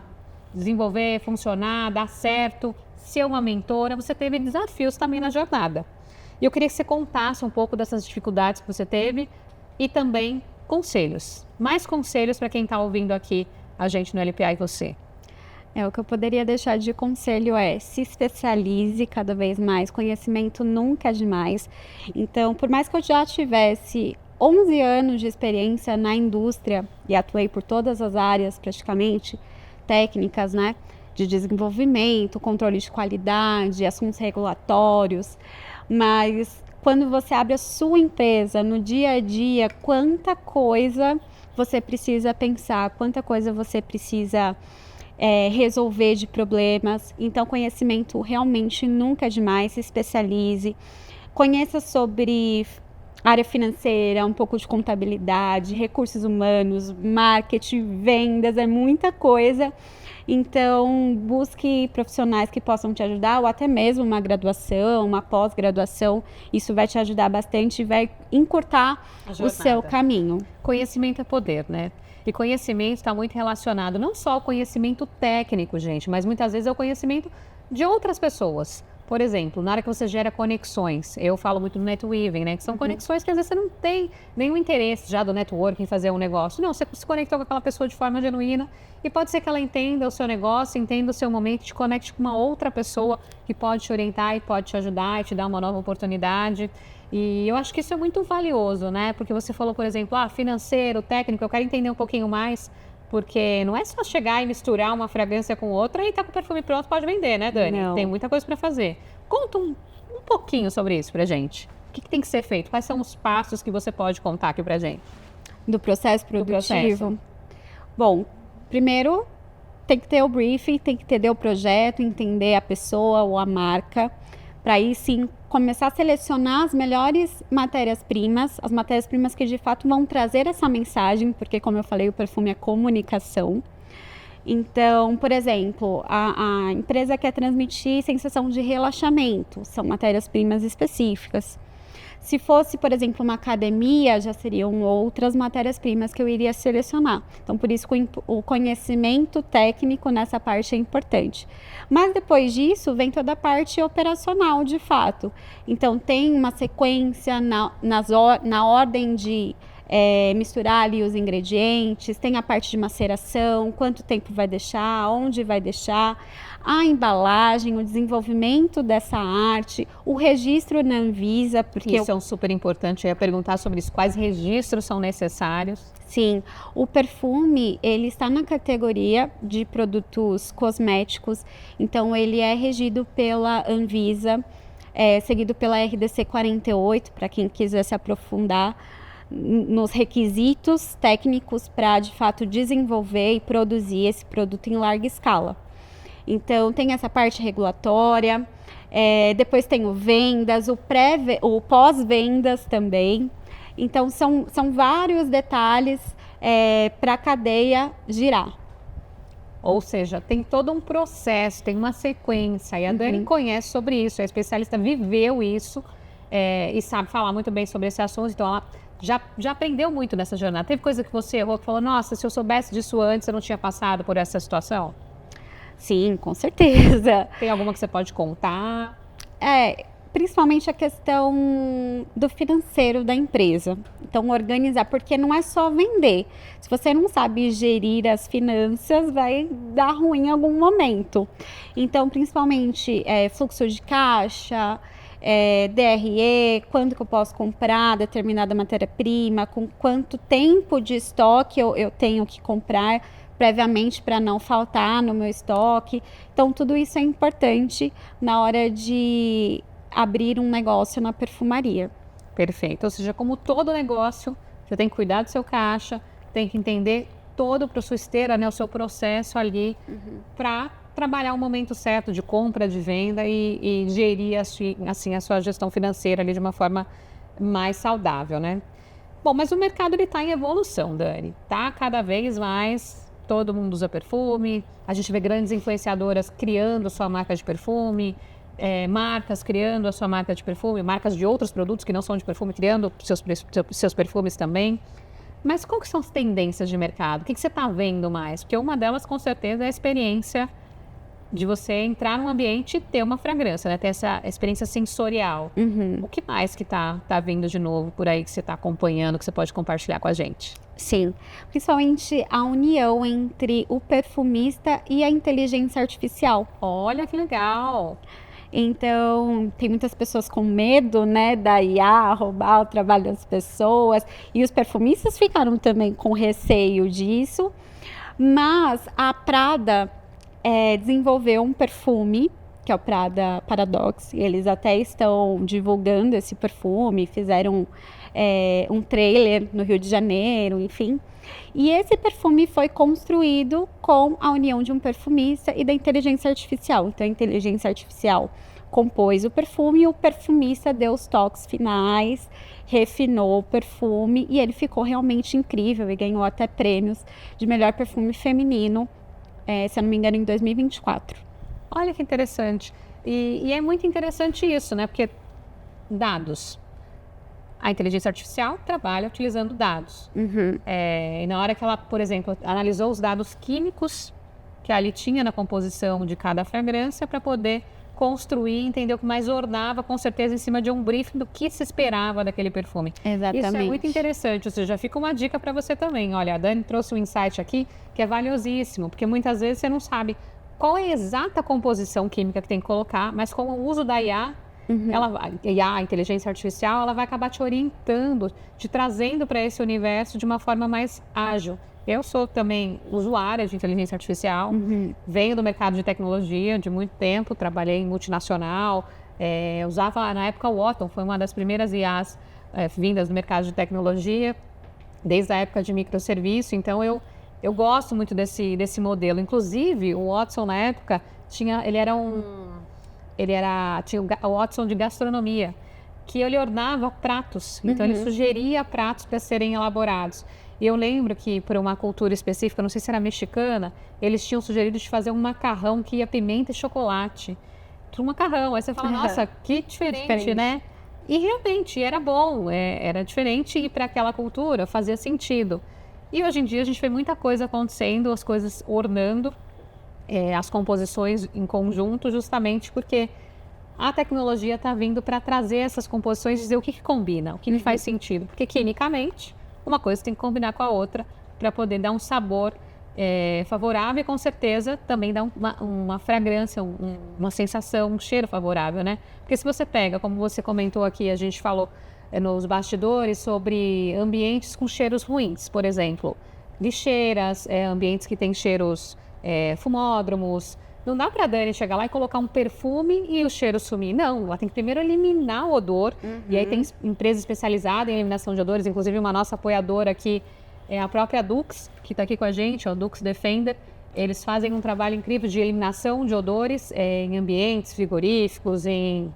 desenvolver, funcionar, dar certo, ser uma mentora, você teve desafios também na jornada. E eu queria que você contasse um pouco dessas dificuldades que você teve e também conselhos. Mais conselhos para quem está ouvindo aqui a gente no LPA e você. O que eu poderia deixar de conselho é: se especialize cada vez mais, conhecimento nunca é demais. Então, por mais que eu já tivesse 11 anos de experiência na indústria e atuei por todas as áreas praticamente, técnicas, né, de desenvolvimento, controle de qualidade, assuntos regulatórios, mas quando você abre a sua empresa no dia a dia, quanta coisa você precisa pensar, quanta coisa você precisa resolver de problemas. Então, conhecimento realmente nunca é demais. Se especialize, conheça sobre área financeira, um pouco de contabilidade, recursos humanos, marketing, vendas, é muita coisa. Então, busque profissionais que possam te ajudar, ou até mesmo uma graduação, uma pós-graduação. Isso vai te ajudar bastante e vai encurtar o seu caminho. Conhecimento é poder, né? E conhecimento está muito relacionado não só ao conhecimento técnico, gente, mas muitas vezes ao conhecimento de outras pessoas. Por exemplo, na hora que você gera conexões, eu falo muito do netweaving, né? Que são conexões que às vezes você não tem nenhum interesse já do networking em fazer um negócio. Não, você se conectou com aquela pessoa de forma genuína e pode ser que ela entenda o seu negócio, entenda o seu momento, te conecte com uma outra pessoa que pode te orientar e pode te ajudar e te dar uma nova oportunidade. E eu acho que isso é muito valioso, né? Porque você falou, por exemplo, financeiro, técnico, eu quero entender um pouquinho mais, porque não é só chegar e misturar uma fragrância com outra e tá com o perfume pronto, pode vender, né, Dani? Não. Tem muita coisa para fazer. Conta um pouquinho sobre isso pra gente. O que tem que ser feito? Quais são os passos que você pode contar aqui pra gente? Do processo produtivo? Bom, primeiro tem que ter o briefing, tem que entender o projeto, entender a pessoa ou a marca, para aí sim começar a selecionar as melhores matérias-primas, as matérias-primas que de fato vão trazer essa mensagem, porque como eu falei, o perfume é comunicação. Então, por exemplo, a empresa quer transmitir sensação de relaxamento, são matérias-primas específicas. Se fosse, por exemplo, uma academia, já seriam outras matérias-primas que eu iria selecionar. Então, por isso o conhecimento técnico nessa parte é importante. Mas depois disso, vem toda a parte operacional, de fato. Então, tem uma sequência na ordem de misturar ali os ingredientes, tem a parte de maceração, quanto tempo vai deixar, onde vai deixar, a embalagem, o desenvolvimento dessa arte, o registro na Anvisa, porque isso é um super importante. Eu ia perguntar sobre isso, quais registros são necessários? Sim, o perfume, ele está na categoria de produtos cosméticos, então ele é regido pela Anvisa, seguido pela RDC 48, para quem quiser se aprofundar nos requisitos técnicos para, de fato, desenvolver e produzir esse produto em larga escala. Então, tem essa parte regulatória, depois tem o vendas, o pós-vendas também. Então, são vários detalhes para a cadeia girar. Ou seja, tem todo um processo, tem uma sequência. E a Dani conhece sobre isso, é especialista, viveu isso e sabe falar muito bem sobre esse assunto. Então, ela já aprendeu muito nessa jornada. Teve coisa que você errou, que falou, nossa, se eu soubesse disso antes, eu não tinha passado por essa situação? Sim, com certeza. Tem alguma que você pode contar? Principalmente a questão do financeiro da empresa. Então, organizar, porque não é só vender. Se você não sabe gerir as finanças, vai dar ruim em algum momento. Então, principalmente fluxo de caixa, DRE, quando que eu posso comprar determinada matéria-prima, com quanto tempo de estoque eu tenho que comprar previamente para não faltar no meu estoque. Então, tudo isso é importante na hora de abrir um negócio na perfumaria. Perfeito. Ou seja, como todo negócio, você tem que cuidar do seu caixa, tem que entender todo para sua esteira, né, o seu processo ali, para trabalhar o momento certo de compra, de venda e gerir assim, a sua gestão financeira ali de uma forma mais saudável, né? Bom, mas o mercado está em evolução, Dani. Tá cada vez mais, todo mundo usa perfume, a gente vê grandes influenciadoras criando sua marca de perfume, marcas criando a sua marca de perfume, marcas de outros produtos que não são de perfume, criando seus perfumes também. Mas quais são as tendências de mercado? O que você está vendo mais? Porque uma delas, com certeza, é a experiência de você entrar num ambiente e ter uma fragrância, né? Ter essa experiência sensorial. O que mais que tá vindo de novo por aí que você está acompanhando, que você pode compartilhar com a gente? Sim, principalmente a união entre o perfumista e a inteligência artificial. Olha que legal! Então, tem muitas pessoas com medo, né, da IA roubar o trabalho das pessoas, e os perfumistas ficaram também com receio disso, mas a Prada desenvolveu um perfume, que é o Prada Paradox, e eles até estão divulgando esse perfume, fizeram um trailer no Rio de Janeiro, enfim. E esse perfume foi construído com a união de um perfumista e da inteligência artificial. Então, a inteligência artificial compôs o perfume e o perfumista deu os toques finais, refinou o perfume e ele ficou realmente incrível e ganhou até prêmios de melhor perfume feminino, se eu não me engano, em 2024. Olha que interessante. E é muito interessante isso, né? Porque dados. A inteligência artificial trabalha utilizando dados. E na hora que ela, por exemplo, analisou os dados químicos que ali tinha na composição de cada fragrância para poder construir, entender o que mais ornava, com certeza, em cima de um briefing do que se esperava daquele perfume. Exatamente. Isso é muito interessante, ou seja, fica uma dica para você também. Olha, a Dani trouxe um insight aqui que é valiosíssimo, porque muitas vezes você não sabe qual é a exata composição química que tem que colocar, mas com o uso da IA, a inteligência artificial, ela vai acabar te orientando, te trazendo para esse universo de uma forma mais ágil. Eu sou também usuária de inteligência artificial, venho do mercado de tecnologia de muito tempo, trabalhei em multinacional, usava na época o Watson, foi uma das primeiras IAs vindas do mercado de tecnologia, desde a época de microserviço, então eu gosto muito desse modelo. Inclusive, o Watson na época, tinha o Watson de gastronomia, que ele ornava pratos, então ele sugeria pratos para serem elaborados. E eu lembro que, por uma cultura específica, não sei se era mexicana, eles tinham sugerido de fazer um macarrão que ia pimenta e chocolate. Um macarrão, aí você fala, nossa, que diferente, né? E realmente era bom, era diferente e para aquela cultura fazia sentido. E hoje em dia a gente vê muita coisa acontecendo, as coisas ornando, as composições em conjunto, justamente porque a tecnologia está vindo para trazer essas composições e dizer o que combina, o que faz sentido. Porque quimicamente, uma coisa tem que combinar com a outra para poder dar um sabor favorável e com certeza também dar uma fragrância, uma sensação, um cheiro favorável, né? Porque se você pega, como você comentou aqui, a gente falou nos bastidores sobre ambientes com cheiros ruins, por exemplo, lixeiras, ambientes que têm cheiros fumódromos. Não dá para a Dani chegar lá e colocar um perfume e o cheiro sumir. Não, ela tem que primeiro eliminar o odor. E aí tem empresas especializadas em eliminação de odores, inclusive uma nossa apoiadora aqui é a própria Dux, que está aqui com a gente, o Dux Defender. Eles fazem um trabalho incrível de eliminação de odores em ambientes frigoríficos, em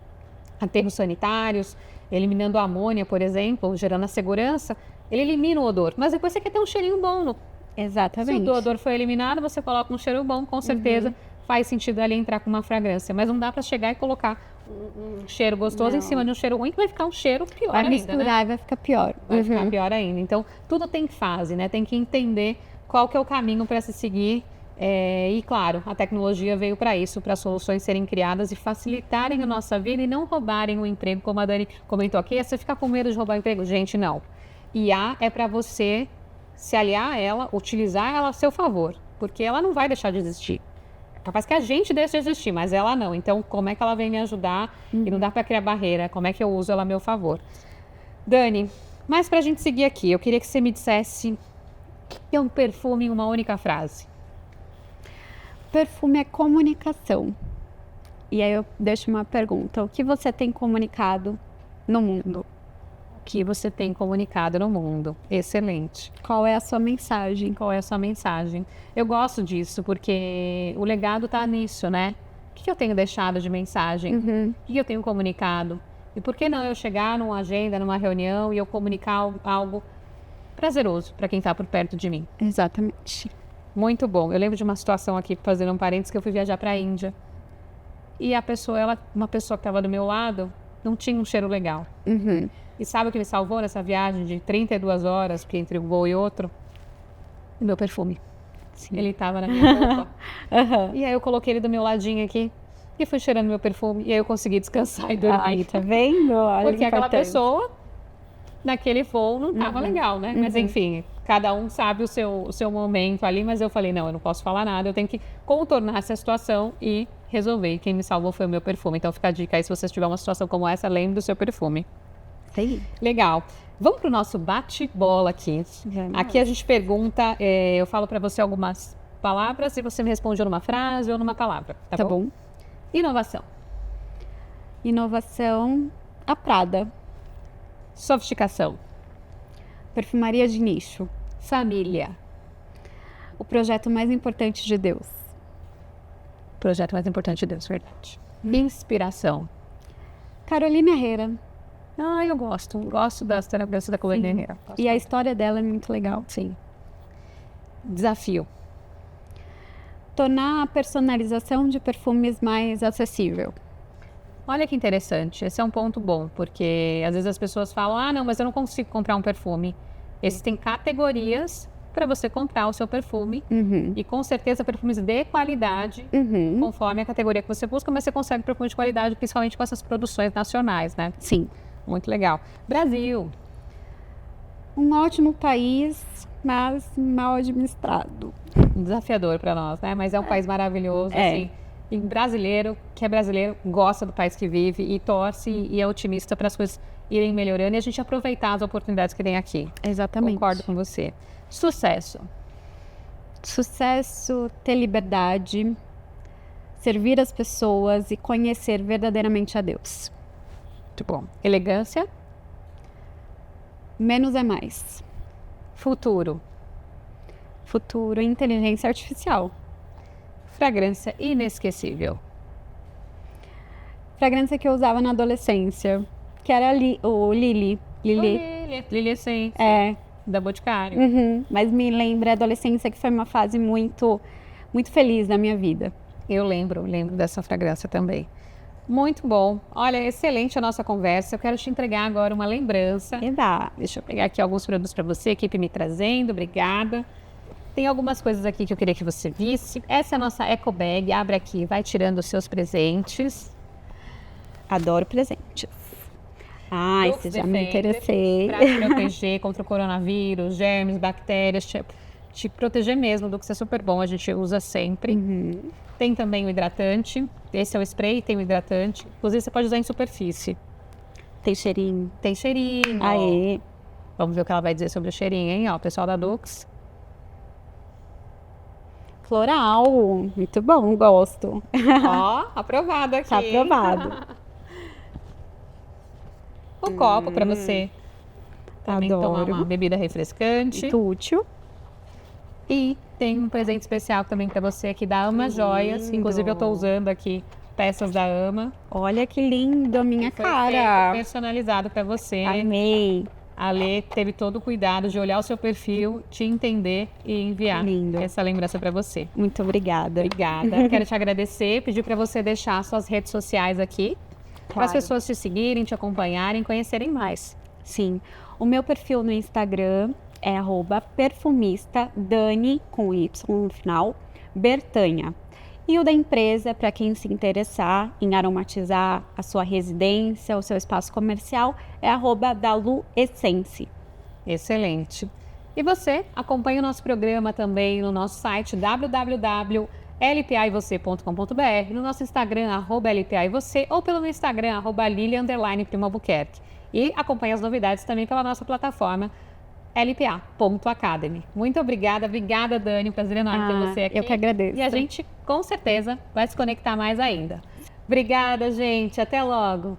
aterros sanitários, eliminando a amônia, por exemplo, gerando a segurança. Ele elimina o odor, mas depois você quer ter um cheirinho bom. Exatamente. Se o odor foi eliminado, você coloca um cheiro bom, com certeza faz sentido ali entrar com uma fragrância. Mas não dá para chegar e colocar um cheiro gostoso em cima de um cheiro ruim, que vai ficar um cheiro pior Vai ainda, misturar né? e vai ficar pior. Vai ficar pior ainda. Então, tudo tem fase, né? Tem que entender qual que é o caminho para se seguir. E, claro, a tecnologia veio para isso, para soluções serem criadas e facilitarem a nossa vida e não roubarem o emprego, como a Dani comentou aqui. Você fica com medo de roubar o emprego? Gente, não. IA é para você se aliar a ela, utilizar ela a seu favor, porque ela não vai deixar de existir. É capaz que a gente deixe de existir, mas ela não. Então, como é que ela vem me ajudar? E não dá para criar barreira. Como é que eu uso ela a meu favor? Dani, mas para a gente seguir aqui, eu queria que você me dissesse o que é um perfume em uma única frase. Perfume é comunicação. E aí eu deixo uma pergunta. O que você tem comunicado no mundo? O que você tem comunicado no mundo? Excelente. Qual é a sua mensagem? Qual é a sua mensagem? Eu gosto disso, porque o legado está nisso, né? O que eu tenho deixado de mensagem? O que eu tenho comunicado? E por que não eu chegar numa agenda, numa reunião e eu comunicar algo prazeroso para quem está por perto de mim? Exatamente. Muito bom. Eu lembro de uma situação aqui, fazendo um parênteses, que eu fui viajar para a Índia. E a pessoa, uma pessoa que estava do meu lado, não tinha um cheiro legal. E sabe o que me salvou nessa viagem de 32 horas, porque entre um voo e outro? O meu perfume. Sim. Ele estava na minha roupa. E aí eu coloquei ele do meu ladinho aqui e fui cheirando meu perfume. E aí eu consegui descansar e dormir. Aí, tá vendo? Olha, porque aquela pessoa, naquele voo, não estava legal, né? Mas enfim, cada um sabe o seu momento ali. Mas eu falei, não, eu não posso falar nada. Eu tenho que contornar essa situação e resolver. E quem me salvou foi o meu perfume. Então fica a dica aí, se você tiver uma situação como essa, lembre do seu perfume. Sim. Legal. Vamos para o nosso bate-bola aqui. Aqui a gente pergunta, eu falo para você algumas palavras e você me responde numa frase ou numa palavra. Tá bom? Inovação. Inovação, a Prada. Sofisticação. Perfumaria de nicho. Família. O projeto mais importante de Deus. O projeto mais importante de Deus, verdade. Inspiração. Carolina Herrera. Eu gosto da Carolina Herrera. E a história dela é muito legal. Sim. Desafio. Tornar a personalização de perfumes mais acessível. Olha que interessante, esse é um ponto bom, porque às vezes as pessoas falam, não, mas eu não consigo comprar um perfume. Existem categorias para você comprar o seu perfume e com certeza perfumes de qualidade, conforme a categoria que você busca, mas você consegue perfume de qualidade, principalmente com essas produções nacionais, né? Sim. Muito legal. Brasil. Um ótimo país, mas mal administrado. Desafiador para nós, né? Mas é um país maravilhoso, assim. E brasileiro, que é brasileiro, gosta do país que vive e torce e é otimista para as coisas irem melhorando e a gente aproveitar as oportunidades que tem aqui. Exatamente. Concordo com você. Sucesso. Sucesso, ter liberdade, servir as pessoas e conhecer verdadeiramente a Deus. Muito bom. Elegância. Menos é mais. Futuro. Futuro, inteligência artificial. Fragrância inesquecível. Fragrância que eu usava na adolescência, que era o Lily. Lily, sim. Da Boticário. Mas me lembra a adolescência, que foi uma fase muito, muito feliz na minha vida. Eu lembro dessa fragrância também. Muito bom. Olha, excelente a nossa conversa. Eu quero te entregar agora uma lembrança. Deixa eu pegar aqui alguns produtos para você, a equipe me trazendo. Obrigada. Tem algumas coisas aqui que eu queria que você visse. Essa é a nossa eco bag. Abre aqui, vai tirando os seus presentes. Adoro presentes. Esse já me interessei. Para te proteger contra o coronavírus, germes, bactérias, te proteger mesmo, do que é super bom, a gente usa sempre. Tem também o hidratante. Esse é o spray, tem o hidratante. Inclusive, você pode usar em superfície. Tem cheirinho. Tem cheirinho. Aê. Vamos ver o que ela vai dizer sobre o cheirinho, hein? Ó, o pessoal da Dux. Floral. Muito bom, gosto. Ó, aprovado aqui. Tá aprovado. O copo para você também Adoro. tomar uma bebida refrescante. Muito útil. E tem um presente especial também para você aqui da Ama Joias. lindo. Inclusive eu estou usando aqui peças da Ama. Olha que lindo a minha Foi cara. feito personalizado para você. Amei. A Lê teve todo o cuidado de olhar o seu perfil, te entender e enviar Lindo. essa lembrança para você. Muito obrigada. Obrigada. Quero te agradecer, pedir para você deixar suas redes sociais aqui, para as Claro. pessoas te seguirem, te acompanharem, conhecerem mais. Sim. O meu perfil no Instagram é @perfumista Dani com Y no final, Bertanha. E o da empresa, para quem se interessar em aromatizar a sua residência, o seu espaço comercial, é @daluessence. Excelente. E você acompanha o nosso programa também no nosso site www.lpaivocê.com.br, no nosso Instagram @lpaivocê ou pelo meu Instagram @lilia_primoalbuquerque. E acompanha as novidades também pela nossa plataforma lpa.academy. Muito obrigada, Dani, um prazer enorme ter você aqui. Eu que agradeço. E a gente, com certeza, vai se conectar mais ainda. Obrigada, gente. Até logo.